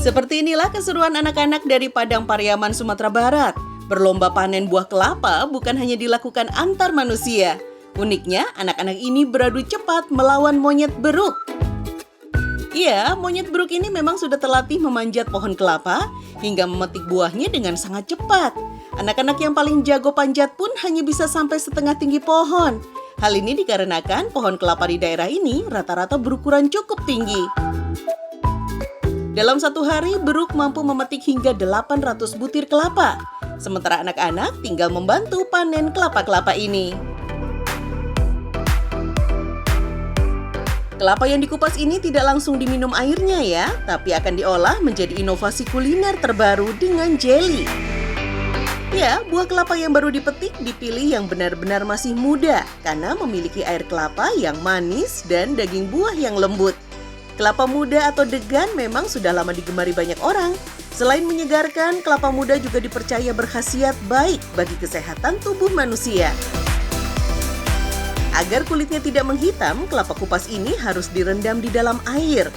Seperti inilah keseruan anak-anak dari Padang Pariaman, Sumatera Barat. Berlomba panen buah kelapa bukan hanya dilakukan antar manusia. Uniknya, anak-anak ini beradu cepat melawan monyet beruk. Iya, monyet beruk ini memang sudah terlatih memanjat pohon kelapa hingga memetik buahnya dengan sangat cepat. Anak-anak yang paling jago panjat pun hanya bisa sampai setengah tinggi pohon. Hal ini dikarenakan pohon kelapa di daerah ini rata-rata berukuran cukup tinggi. Dalam satu hari, beruk mampu memetik hingga 800 butir kelapa. Sementara anak-anak tinggal membantu panen kelapa-kelapa ini. Kelapa yang dikupas ini tidak langsung diminum airnya ya, tapi akan diolah menjadi inovasi kuliner terbaru dengan jelly. Ya, buah kelapa yang baru dipetik dipilih yang benar-benar masih muda karena memiliki air kelapa yang manis dan daging buah yang lembut. Kelapa muda atau degan memang sudah lama digemari banyak orang. Selain menyegarkan, kelapa muda juga dipercaya berkhasiat baik bagi kesehatan tubuh manusia. Agar kulitnya tidak menghitam, kelapa kupas ini harus direndam di dalam air.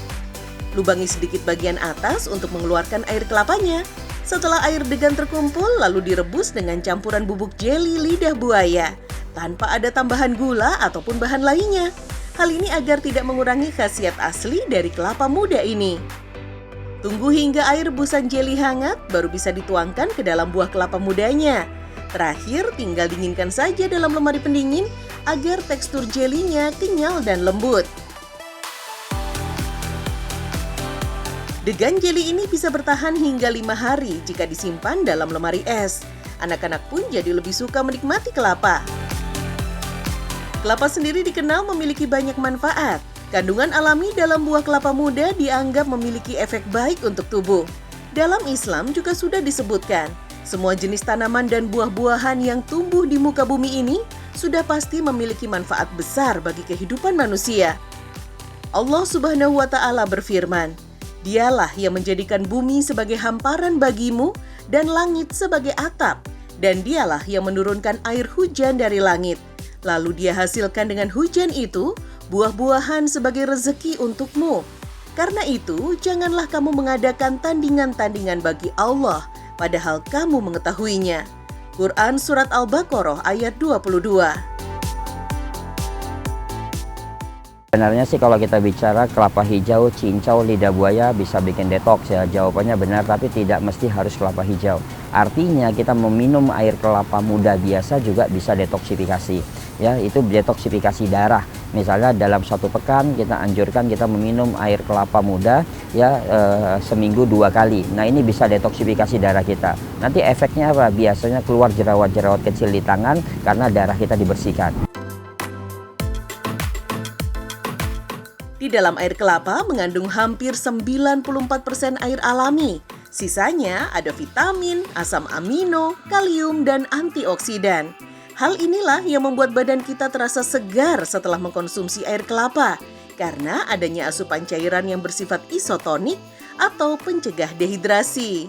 Lubangi sedikit bagian atas untuk mengeluarkan air kelapanya. Setelah air degan terkumpul, lalu direbus dengan campuran bubuk jeli lidah buaya, tanpa ada tambahan gula ataupun bahan lainnya. Hal ini agar tidak mengurangi khasiat asli dari kelapa muda ini. Tunggu hingga air rebusan jeli hangat, baru bisa dituangkan ke dalam buah kelapa mudanya. Terakhir, tinggal dinginkan saja dalam lemari pendingin agar tekstur jelinya kenyal dan lembut. Degan jeli ini bisa bertahan hingga 5 hari jika disimpan dalam lemari es. Anak-anak pun jadi lebih suka menikmati kelapa. Kelapa sendiri dikenal memiliki banyak manfaat. Kandungan alami dalam buah kelapa muda dianggap memiliki efek baik untuk tubuh. Dalam Islam juga sudah disebutkan, semua jenis tanaman dan buah-buahan yang tumbuh di muka bumi ini sudah pasti memiliki manfaat besar bagi kehidupan manusia. Allah Subhanahu wa Ta'ala berfirman, "Dialah yang menjadikan bumi sebagai hamparan bagimu dan langit sebagai atap, dan dialah yang menurunkan air hujan dari langit. Lalu dia hasilkan dengan hujan itu buah-buahan sebagai rezeki untukmu. Karena itu, janganlah kamu mengadakan tandingan-tandingan bagi Allah, padahal kamu mengetahuinya." Quran Surat Al-Baqarah ayat 22. Sebenarnya sih kalau kita bicara kelapa hijau, cincau, lidah buaya bisa bikin detoks ya. Jawabannya benar, tapi tidak mesti harus kelapa hijau. Artinya kita meminum air kelapa muda biasa juga bisa detoksifikasi. Ya, itu detoksifikasi darah. Misalnya dalam 1 pekan kita anjurkan kita meminum air kelapa muda ya seminggu 2 kali. Nah, ini bisa detoksifikasi darah kita. Nanti efeknya apa? Biasanya keluar jerawat-jerawat kecil di tangan karena darah kita dibersihkan. Di dalam air kelapa mengandung hampir 94% air alami. Sisanya ada vitamin, asam amino, kalium, dan antioksidan. Hal inilah yang membuat badan kita terasa segar setelah mengkonsumsi air kelapa, karena adanya asupan cairan yang bersifat isotonik atau pencegah dehidrasi.